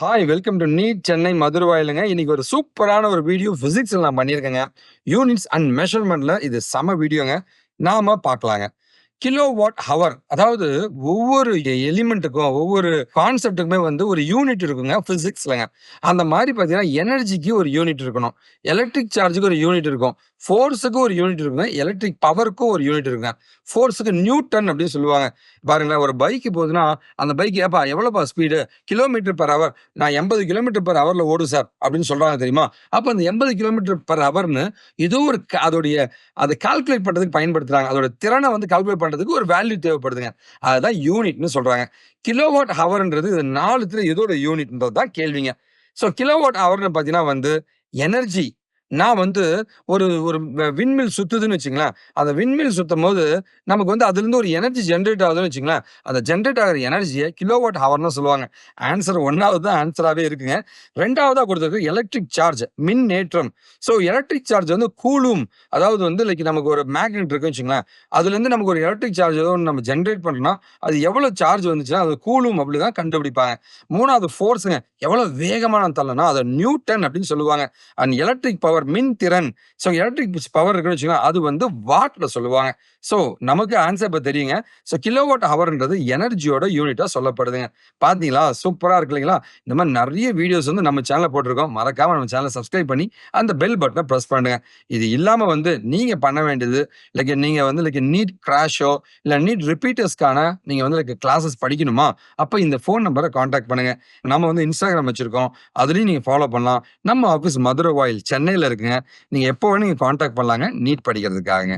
Hi welcome to NEET Chennai மதுரவாயிலுங்க. இன்னைக்கு ஒரு சூப்பரான ஒரு வீடியோ பிசிக்ஸ்ல நான் பண்ணியிருக்கேங்க. யூனிட்ஸ் அண்ட் மெஷர்மெண்ட்ல இது செம வீடியோங்க. நாம பார்க்கலாங்க. கிலோ வாட் ஹவர், அதாவது ஒவ்வொரு எலிமெண்ட்டுக்கும் ஒவ்வொரு கான்செப்ட்டுக்குமே வந்து ஒரு யூனிட் இருக்குங்க பிசிக்ஸ்லங்க. அந்த மாதிரி பார்த்தீங்கன்னா எனர்ஜிக்கு ஒரு யூனிட் இருக்கணும், எலக்ட்ரிக் சார்ஜுக்கு ஒரு யூனிட் இருக்கும், ஃபோர்ஸுக்கு ஒரு யூனிட் இருக்குங்க, எலக்ட்ரிக் பவருக்கும் ஒரு யூனிட் இருக்குங்க. ஃபோர்ஸுக்கு நியூட்டன் அப்படின்னு சொல்லுவாங்க. பாருங்களேன், ஒரு பைக் போகுதுன்னா அந்த பைக் ஏப்பா எவ்வளோப்பா ஸ்பீடு, கிலோமீட்டர் பர் ஹவர், நான் 80 km/h ஓடும் சார் அப்படின்னு சொல்றாங்க தெரியுமா. அப்போ அந்த 80 km/h ஏதோ ஒரு அதோடைய அதை கால்குலேட் பண்றதுக்கு பயன்படுத்துறாங்க. அதோட திறனை வந்து கால்குலேட் பண்றதுக்கு ஒரு வேல்யூ தேவைப்படுதுங்க. அதுதான் யூனிட்னு சொல்றாங்க. கிலோவாட் ஹவர்ன்றது இது 4த்துல எதோட யூனிட்ன்றது தான் கேள்விங்க. ஸோ கிலோவாட் ஹவர்னு பார்த்தீங்கன்னா வந்து எனர்ஜி. நான் வந்து ஒரு ஒரு விண்மில் சுத்துதுன்னு வச்சுங்களேன். அந்த விண்மில் சுத்தும்போது நமக்கு வந்து அதுலேருந்து ஒரு எனர்ஜி ஜெனரேட் ஆகுதுன்னு வச்சுங்களேன். அந்த ஜெனரேட் ஆகுற எனர்ஜிய கிலோவாட் ஹவர்ன்னு சொல்லுவாங்க. ஆன்சர் 1வது தான் ஆன்சராவே இருக்குங்க. 2வதா கொடுத்திருக்கு எலக்ட்ரிக் சார்ஜ், மின்னேற்றம். ஸோ எலக்ட்ரிக் சார்ஜ் வந்து கூலும். அதாவது வந்து லைக் நமக்கு ஒரு மேக்னெட் இருக்குன்னு வச்சுங்களேன். அதுலேருந்து நமக்கு ஒரு எலக்ட்ரிக் சார்ஜ் ஏதோ ஒண்ணு நம்ம ஜெனரேட் பண்றோம்னா, அது எவ்வளோ சார்ஜ் வந்துச்சுன்னா அது கூலும் அப்படிதான் கண்டுபிடிப்பாங்க. 3வது ஃபோர்ஸுங்க. எவ்வளோ வேகமா நான் தள்ளனா அத நியூட்டன் அப்படின்னு சொல்லுவாங்க. அண்ட் எலக்ட்ரிக் பவர், மின் திறன். ஸோ எலக்ட்ரிக் பவர் இருக்குன்னு வச்சுக்கோங்க, அது வந்து வாட்ல சொல்லுவாங்க. ஸோ நமக்கு ஆன்சர் இப்ப தெரியுங்க. ஸோ கிலோவாட் ஹவர்ன்றது எனர்ஜியோட யூனிட்டா சொல்லப்படுதுங்க. பார்த்தீங்களா? சூப்பரா இருக்கு இல்லைங்களா? இந்த மாதிரி நிறைய வீடியோஸ் வந்து நம்ம சேனல்ல போட்டிருக்கோம். மறக்காம நம்ம சேனலை சப்ஸ்கிரைப் பண்ணி அந்த பெல் பட்டனை பிரஸ் பண்ணுங்க. இது இல்லாம வந்து நீங்க பண்ண வேண்டியது லைக் நீங்க வந்து லைக் நீட் கிராஷோ இல்ல நீட் ரிப்பீட்டர்ஸ்க்கான நீங்க வந்து லைக் கிளாஸஸ் படிக்கணுமா? அப்ப இந்த ஃபோன் நம்பரை கான்டாக்ட் பண்ணுங்க. நம்ம வந்து இன்ஸ்டாகிராம் வச்சிருக்கோம். அதுலயும் நீங்க ஃபாலோ பண்ணலாம். நம்ம ஆஃபீஸ் மதுரை வாயில் சென்னையில இருக்குங்க. நீங்க எப்போ வேணும் நீங்க கான்டாக்ட் பண்ணலாங்க நீட் படிக்கிறதுக்காகங்க.